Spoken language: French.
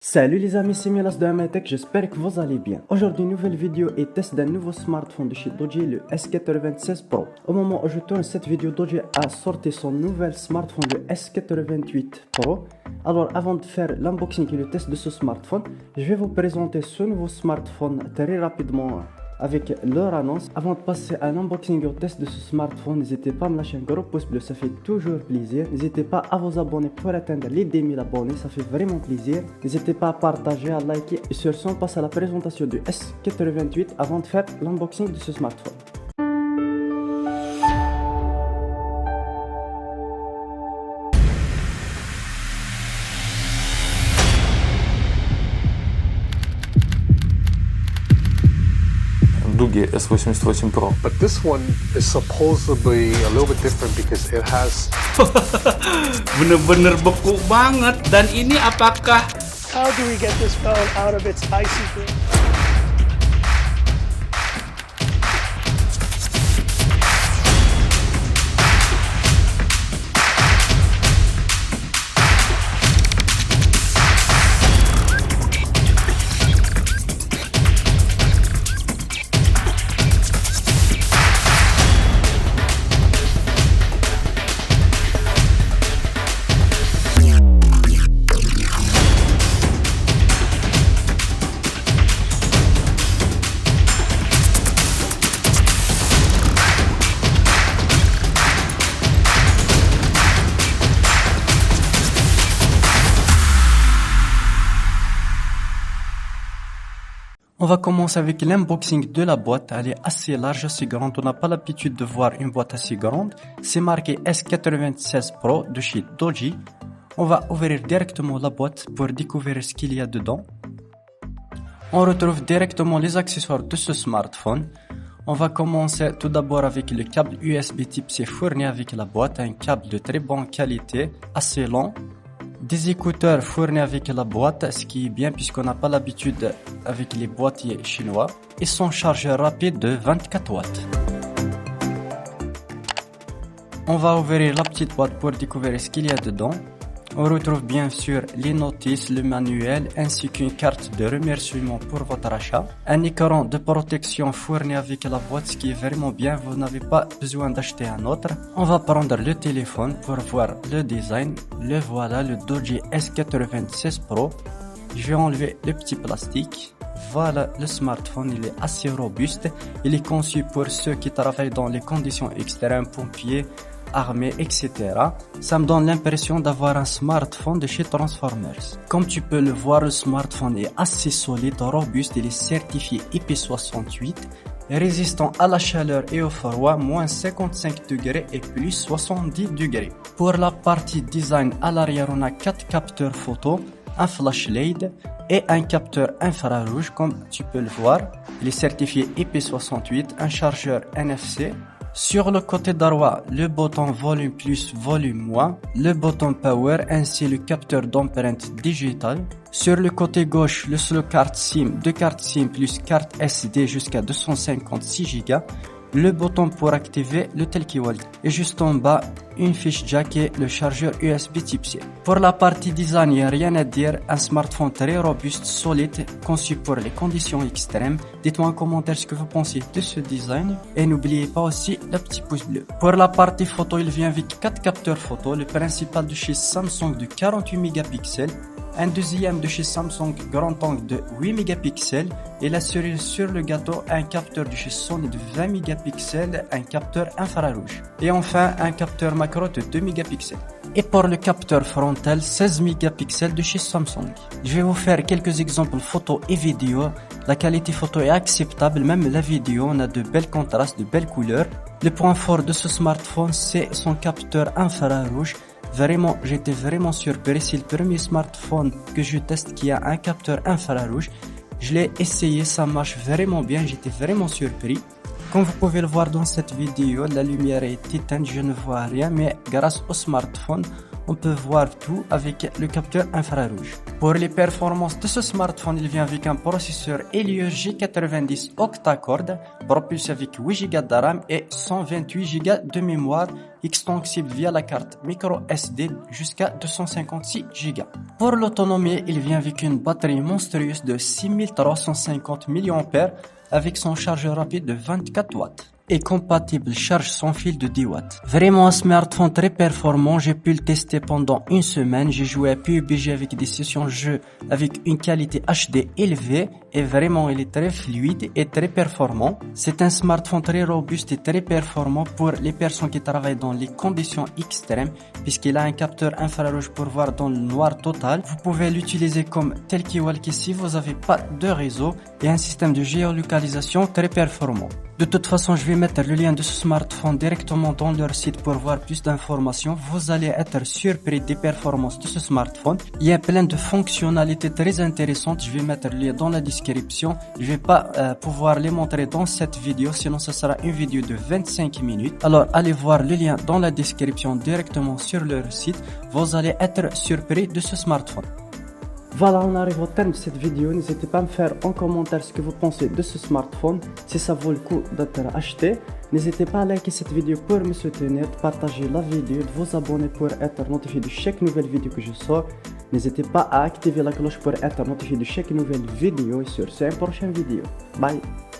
Salut les amis, c'est Milas de Amatech, j'espère que vous allez bien. Aujourd'hui, nouvelle vidéo et test d'un nouveau smartphone de chez Doji, le S96 Pro. Au moment où je tourne cette vidéo, Doji a sorti son nouvel smartphone, le S88 Pro. Alors avant de faire l'unboxing et le test de ce smartphone, je vais vous présenter ce nouveau smartphone très rapidement avec leur annonce. Avant de passer à l'unboxing et au test de ce smartphone, n'hésitez pas à me lâcher un gros pouce bleu, ça fait toujours plaisir. N'hésitez pas à vous abonner pour atteindre les 10 000 abonnés, ça fait vraiment plaisir. N'hésitez pas à partager, à liker. Et sur ce, on passe à la présentation du S88 avant de faire l'unboxing de ce smartphone. Doogee S88 Pro. But this one is supposedly a little bit different because it has... Bener-bener beku banget. Dan ini apakah... How do we get this phone out of its icy grip? On va commencer avec l'unboxing de la boîte. Elle est assez large, assez grande. On n'a pas l'habitude de voir une boîte assez grande. C'est marqué S96 Pro de chez Doji. On va ouvrir directement la boîte pour découvrir ce qu'il y a dedans. On retrouve directement les accessoires de ce smartphone. On va commencer tout d'abord avec le câble USB type C fourni avec la boîte. Un câble de très bonne qualité, assez long. Des écouteurs fournis avec la boîte, ce qui est bien puisqu'on n'a pas l'habitude avec les boîtiers chinois. Et son chargeur rapide de 24 watts. On va ouvrir la petite boîte pour découvrir ce qu'il y a dedans. On retrouve bien sûr les notices, le manuel ainsi qu'une carte de remerciement pour votre achat. Un écran de protection fourni avec la boîte, ce qui est vraiment bien, vous n'avez pas besoin d'acheter un autre. On va prendre le téléphone pour voir le design. Le voilà, le Doji S96 Pro. Je vais enlever le petit plastique. Voilà, le smartphone, il est assez robuste. Il est conçu pour ceux qui travaillent dans les conditions extrêmes, pompiers, armée, etc. Ça me donne l'impression d'avoir un smartphone de chez Transformers. Comme tu peux le voir, le smartphone est assez solide, robuste, il est certifié IP68, résistant à la chaleur et au froid, moins 55 degrés et plus 70 degrés. Pour la partie design, à l'arrière, on a 4 capteurs photo, un flash LED et un capteur infrarouge, comme tu peux le voir. Il est certifié IP68, un chargeur NFC. Sur le côté droit, le bouton volume plus, volume moins, le bouton power ainsi le capteur d'empreinte digitale. Sur le côté gauche, le slow card SIM, 2 cartes SIM plus carte SD jusqu'à 256 Go. Le bouton pour activer le Telki Wallet. Et juste en bas, une fiche jack et le chargeur USB type C. Pour la partie design, il n'y a rien à dire. Un smartphone très robuste, solide, conçu pour les conditions extrêmes. Dites-moi en commentaire ce que vous pensez de ce design. Et n'oubliez pas aussi le petit pouce bleu. Pour la partie photo, il vient avec 4 capteurs photo. Le principal de chez Samsung de 48 mégapixels. Un deuxième de chez Samsung grand angle de 8 mégapixels et la cerise sur le gâteau, un capteur de chez Sony de 20 mégapixels, un capteur infrarouge. Et enfin, un capteur macro de 2 mégapixels. Et pour le capteur frontal, 16 mégapixels de chez Samsung. Je vais vous faire quelques exemples photos et vidéos. La qualité photo est acceptable, même la vidéo, on a de belles contrastes, de belles couleurs. Le point fort de ce smartphone, c'est son capteur infrarouge. Vraiment, j'étais vraiment surpris. C'est le premier smartphone que je teste qui a un capteur infrarouge. Je l'ai essayé, ça marche vraiment bien. J'étais vraiment surpris. Comme vous pouvez le voir dans cette vidéo, la lumière est éteinte, je ne vois rien. Mais grâce au smartphone, on peut voir tout avec le capteur infrarouge. Pour les performances de ce smartphone, il vient avec un processeur Helio G90 octa-core, propulsé avec 8 Go de RAM et 128 Go de mémoire extensible via la carte micro SD jusqu'à 256 Go. Pour l'autonomie, il vient avec une batterie monstrueuse de 6350 mAh avec son chargeur rapide de 24 watts. Et compatible charge sans fil de 10 watts. Vraiment un smartphone très performant, j'ai pu le tester pendant une semaine, j'ai joué à PUBG avec des sessions de jeu avec une qualité HD élevée et vraiment il est très fluide et très performant. C'est un smartphone très robuste et très performant pour les personnes qui travaillent dans les conditions extrêmes puisqu'il a un capteur infrarouge pour voir dans le noir total. Vous pouvez l'utiliser comme talkie-walkie si vous n'avez pas de réseau et un système de géolocalisation très performant. De toute façon, je vais mettre le lien de ce smartphone directement dans leur site pour voir plus d'informations. Vous allez être surpris des performances de ce smartphone. Il y a plein de fonctionnalités très intéressantes. Je vais mettre le lien dans la description. Je vais pas pouvoir les montrer dans cette vidéo, sinon ce sera une vidéo de 25 minutes. Alors, allez voir le lien dans la description directement sur leur site. Vous allez être surpris de ce smartphone. Voilà, on arrive au terme de cette vidéo. N'hésitez pas à me faire en commentaire ce que vous pensez de ce smartphone, si ça vaut le coup d'être acheté. N'hésitez pas à liker cette vidéo pour me soutenir, de partager la vidéo, de vous abonner pour être notifié de chaque nouvelle vidéo que je sors. N'hésitez pas à activer la cloche pour être notifié de chaque nouvelle vidéo et sur ce, une prochaine vidéo. Bye!